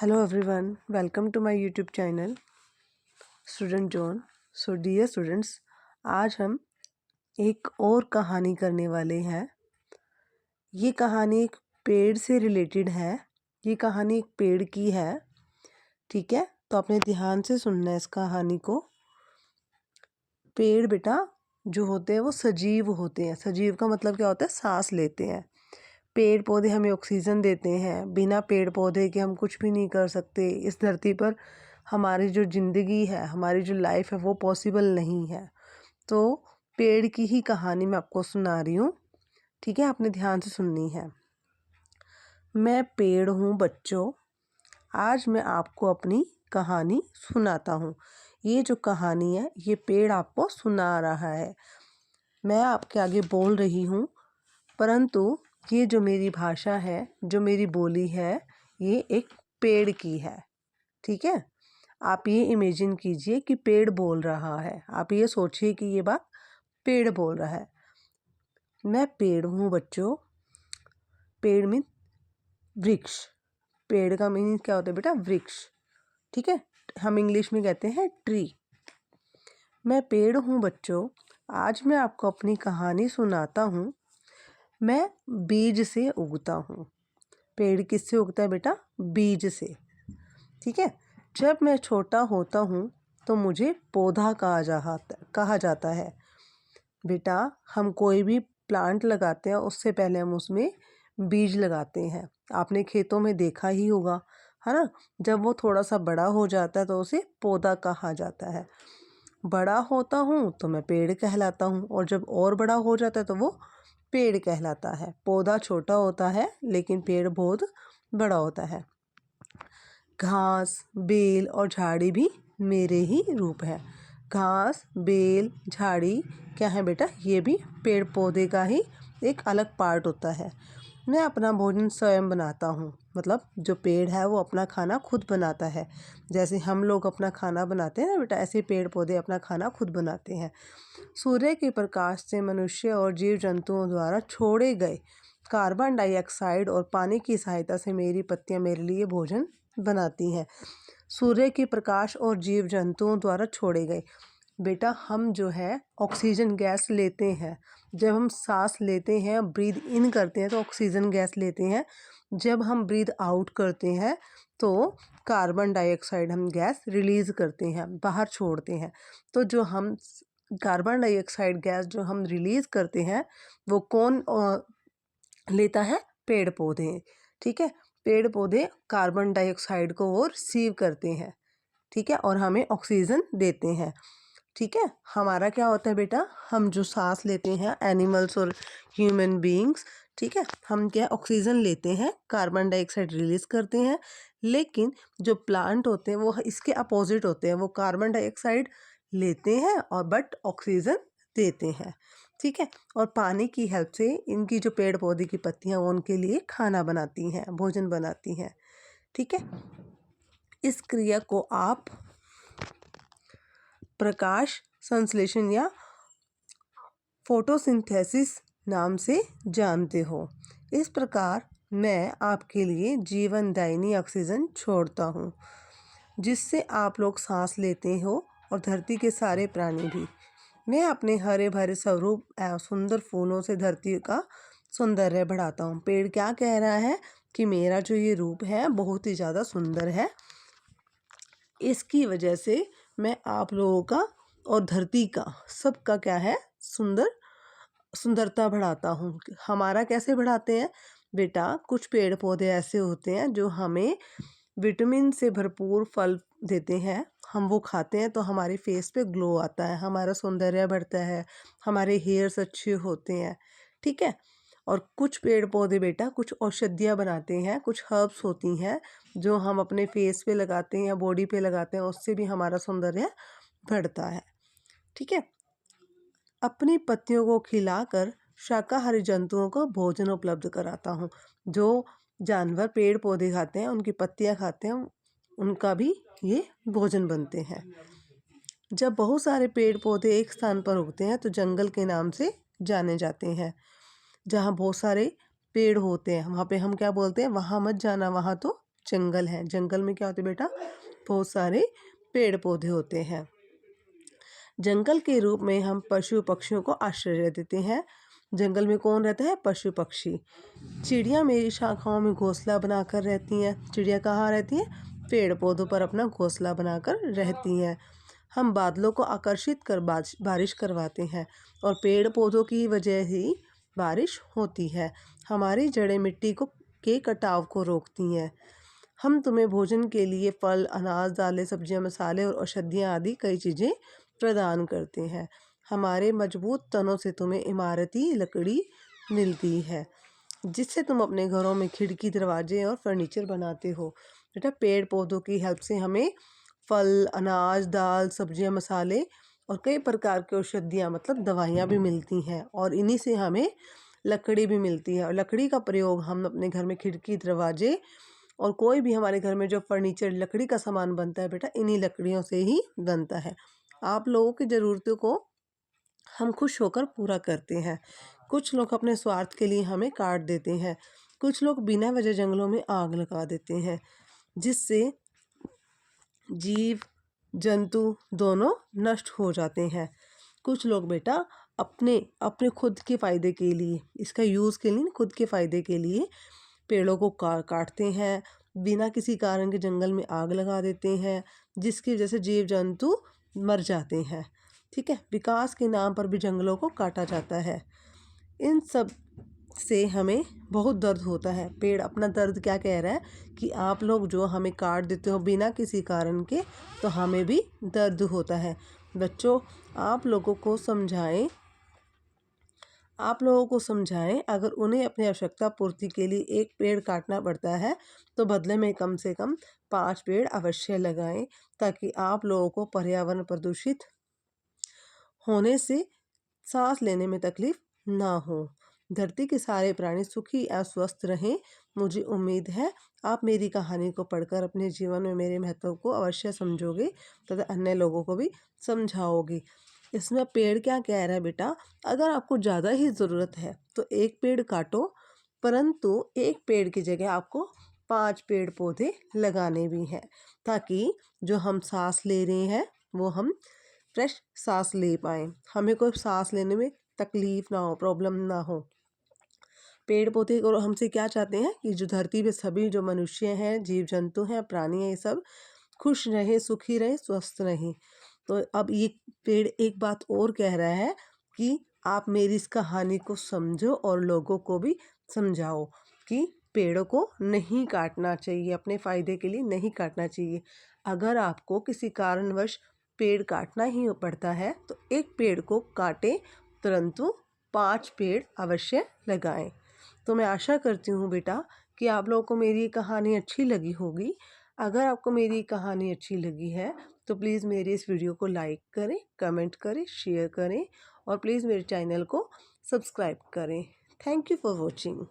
Hello everyone, welcome to my YouTube channel Student Zone. So dear students, आज हम एक और कहानी करने वाले हैं। ये कहानी एक पेड़ से रिलेटेड है। ये कहानी एक पेड़ की है, ठीक है। तो आपने ध्यान से सुनना है इस कहानी को। पेड़ बेटा जो होते हैं वो सजीव होते हैं। सजीव का मतलब क्या होता है? सांस लेते हैं। पेड़ पौधे हमें ऑक्सीजन देते हैं। बिना पेड़ पौधे के हम कुछ भी नहीं कर सकते। इस धरती पर हमारी जो ज़िंदगी है, हमारी जो लाइफ है, वो पॉसिबल नहीं है। तो पेड़ की ही कहानी मैं आपको सुना रही हूँ, ठीक है। आपने ध्यान से सुननी है। मैं पेड़ हूँ बच्चों, आज मैं आपको अपनी कहानी सुनाता हूँ। ये जो कहानी है ये पेड़ आपको सुना रहा है। मैं आपके आगे बोल रही हूँ, परंतु ये जो मेरी भाषा है, जो मेरी बोली है, ये एक पेड़ की है, ठीक है। आप ये इमेजिन कीजिए कि पेड़ बोल रहा है। आप ये सोचिए कि ये बात पेड़ बोल रहा है। मैं पेड़ हूँ बच्चों। पेड़ मीन वृक्ष। पेड़ का मीनिंग क्या होता है बेटा? वृक्ष, ठीक है। हम इंग्लिश में कहते हैं ट्री। मैं पेड़ हूँ बच्चों, आज मैं आपको अपनी कहानी सुनाता हूँ। मैं बीज से उगता हूँ। पेड़ किससे उगता है बेटा? बीज से, ठीक है। जब मैं छोटा होता हूँ तो मुझे पौधा कहा जाता है। बेटा हम कोई भी प्लांट लगाते हैं उससे पहले हम उसमें बीज लगाते हैं। आपने खेतों में देखा ही होगा, है ना। जब वो थोड़ा सा बड़ा हो जाता है तो उसे पौधा कहा जाता है। बड़ा होता हूँ तो मैं पेड़ कहलाता हूँ, और जब और बड़ा हो जाता है तो वो पेड़ कहलाता है। पौधा छोटा होता है लेकिन पेड़ बहुत बड़ा होता है। घास, बेल और झाड़ी भी मेरे ही रूप है। घास, बेल, झाड़ी क्या है बेटा? ये भी पेड़ पौधे का ही एक अलग पार्ट होता है। मैं अपना भोजन स्वयं बनाता हूँ। मतलब जो पेड़ है वो अपना खाना खुद बनाता है। जैसे हम लोग अपना खाना बनाते हैं ना बेटा, ऐसे पेड़ पौधे अपना खाना खुद बनाते हैं। सूर्य के प्रकाश से मनुष्य और जीव जंतुओं द्वारा छोड़े गए कार्बन डाइऑक्साइड और पानी की सहायता से मेरी पत्तियां मेरे लिए भोजन बनाती हैं। सूर्य के प्रकाश और जीव जंतुओं द्वारा छोड़े गए। बेटा हम जो है ऑक्सीजन गैस लेते हैं। जब हम सांस लेते हैं, ब्रीद इन करते हैं तो ऑक्सीजन गैस लेते हैं। जब हम ब्रीद आउट करते हैं तो कार्बन डाइऑक्साइड हम गैस रिलीज़ करते हैं, बाहर छोड़ते हैं। तो जो हम कार्बन डाइऑक्साइड गैस जो हम रिलीज़ करते हैं वो कौन लेता है? पेड़ पौधे, ठीक है। पेड़ पौधे कार्बन डाइऑक्साइड को वो रिसीव करते हैं, ठीक है, और हमें ऑक्सीजन देते हैं, ठीक है। हमारा क्या होता है बेटा? हम जो सांस लेते हैं, एनिमल्स और ह्यूमन बीइंग्स, ठीक है, हम क्या ऑक्सीजन लेते हैं, कार्बन डाइऑक्साइड रिलीज करते हैं। लेकिन जो प्लांट होते हैं वो इसके अपोजिट होते हैं। वो कार्बन डाइऑक्साइड लेते हैं और बट ऑक्सीजन देते हैं, ठीक है। और पानी की हेल्प से इनकी जो पेड़ पौधे की पत्तियां वो उनके लिए खाना बनाती हैं, भोजन बनाती हैं, ठीक है। इस क्रिया को आप प्रकाश संश्लेषण या फोटोसिंथेसिस नाम से जानते हो। इस प्रकार मैं आपके लिए जीवनदायिनी ऑक्सीजन छोड़ता हूँ, जिससे आप लोग सांस लेते हो और धरती के सारे प्राणी भी। मैं अपने हरे भरे स्वरूप सुंदर फूलों से धरती का सौंदर्य बढ़ाता हूँ। पेड़ क्या कह रहा है कि मेरा जो ये रूप है बहुत ही ज़्यादा सुंदर है। इसकी वजह से मैं आप लोगों का और धरती का सबका क्या है? सुंदरता बढ़ाता हूँ। हमारा कैसे बढ़ाते हैं बेटा? कुछ पेड़ पौधे ऐसे होते हैं जो हमें विटामिन से भरपूर फल देते हैं। हम वो खाते हैं तो हमारे फेस पे ग्लो आता है, हमारा सौंदर्य बढ़ता है, हमारे हेयर्स अच्छे होते हैं, ठीक है। और कुछ पेड़ पौधे बेटा कुछ औषधियाँ बनाते हैं, कुछ हर्ब्स होती हैं जो हम अपने फेस पे लगाते हैं या बॉडी पे लगाते हैं, उससे भी हमारा सौंदर्य बढ़ता है, ठीक है। अपनी पत्तियों को खिलाकर शाकाहारी जंतुओं को भोजन उपलब्ध कराता हूँ। जो जानवर पेड़ पौधे खाते हैं, उनकी पत्तियाँ खाते हैं, उनका भी ये भोजन बनते हैं। जब बहुत सारे पेड़ पौधे एक स्थान पर उगते हैं तो जंगल के नाम से जाने जाते हैं। जहाँ बहुत सारे पेड़ होते हैं वहाँ पे हम क्या बोलते हैं? वहाँ मत जाना, वहाँ तो जंगल है। जंगल में क्या होते हैं बेटा, बहुत सारे पेड़ पौधे होते हैं। जंगल के रूप में हम पशु पक्षियों को आश्रय देते हैं। जंगल में कौन रहता है, पशु पक्षी। चिड़िया मेरी शाखाओं में घोंसला बनाकर रहती हैं। चिड़िया कहाँ रहती हैं, पेड़ पौधों पर अपना घोंसला बनाकर रहती हैं। हम बादलों को आकर्षित कर बारिश करवाते हैं और पेड़ पौधों की वजह ही बारिश होती है। हमारी जड़ें मिट्टी के कटाव को रोकती हैं। हम तुम्हें भोजन के लिए फल, अनाज, दालें, सब्जियां, मसाले और औषधियाँ आदि कई चीज़ें प्रदान करते हैं। हमारे मजबूत तनों से तुम्हें इमारती लकड़ी मिलती है जिससे तुम अपने घरों में खिड़की, दरवाजे और फर्नीचर बनाते हो। बेटा पेड़ पौधों की हेल्प से हमें फल, अनाज, दाल, सब्जियां, मसाले और कई प्रकार की औषधियाँ मतलब दवाइयाँ भी मिलती हैं और इन्हीं से हमें लकड़ी भी मिलती है। और लकड़ी का प्रयोग हम अपने घर में खिड़की, दरवाजे और कोई भी हमारे घर में जो फर्नीचर लकड़ी का सामान बनता है बेटा, इन्हीं लकड़ियों से ही बनता है। आप लोगों की ज़रूरतों को हम खुश होकर पूरा करते हैं। कुछ लोग अपने स्वार्थ के लिए हमें काट देते हैं। कुछ लोग बिना वजह जंगलों में आग लगा देते हैं जिससे जीव जंतु दोनों नष्ट हो जाते हैं। कुछ लोग बेटा अपने अपने खुद के फ़ायदे के लिए, इसका यूज़ के लिए, खुद के फ़ायदे के लिए पेड़ों को काटते हैं, बिना किसी कारण के जंगल में आग लगा देते हैं जिसकी वजह से जीव जंतु मर जाते हैं। ठीक है, विकास के नाम पर भी जंगलों को काटा जाता है। इन सब से हमें बहुत दर्द होता है। पेड़ अपना दर्द क्या कह रहा है कि आप लोग जो हमें काट देते हो बिना किसी कारण के, तो हमें भी दर्द होता है। बच्चों आप लोगों को समझाएं अगर उन्हें अपनी आवश्यकता पूर्ति के लिए एक पेड़ काटना पड़ता है तो बदले में कम से कम 5 पेड़ अवश्य लगाएं ताकि आप लोगों को पर्यावरण प्रदूषित होने से सांस लेने में तकलीफ ना हो। धरती के सारे प्राणी सुखी और स्वस्थ रहें। मुझे उम्मीद है आप मेरी कहानी को पढ़कर अपने जीवन में मेरे महत्व को अवश्य समझोगे तथा अन्य लोगों को भी समझाओगे। इसमें पेड़ क्या कह रहा है बेटा, अगर आपको ज़्यादा ही ज़रूरत है तो एक पेड़ काटो, परंतु एक पेड़ की जगह आपको 5 पेड़ पौधे लगाने भी हैं ताकि जो हम सांस ले रहे हैं वो हम फ्रेश सांस ले पाएँ, हमें कोई सांस लेने में तकलीफ ना हो, प्रॉब्लम ना हो। पेड़ पौधे और हमसे क्या चाहते हैं कि जो धरती पे सभी जो मनुष्य हैं, जीव जंतु हैं, प्राणी हैं, ये सब खुश रहें, सुखी रहें, स्वस्थ रहें। तो अब ये पेड़ एक बात और कह रहा है कि आप मेरी इस कहानी को समझो और लोगों को भी समझाओ कि पेड़ों को नहीं काटना चाहिए, अपने फ़ायदे के लिए नहीं काटना चाहिए। अगर आपको किसी कारणवश पेड़ काटना ही पड़ता है तो एक पेड़ को काटें, परंतु 5 पेड़ अवश्य लगाएं। तो मैं आशा करती हूँ बेटा कि आप लोगों को मेरी कहानी अच्छी लगी होगी। अगर आपको मेरी कहानी अच्छी लगी है तो प्लीज़ मेरे इस वीडियो को लाइक करें, कमेंट करें, शेयर करें और प्लीज़ मेरे चैनल को सब्सक्राइब करें। Thank you for watching.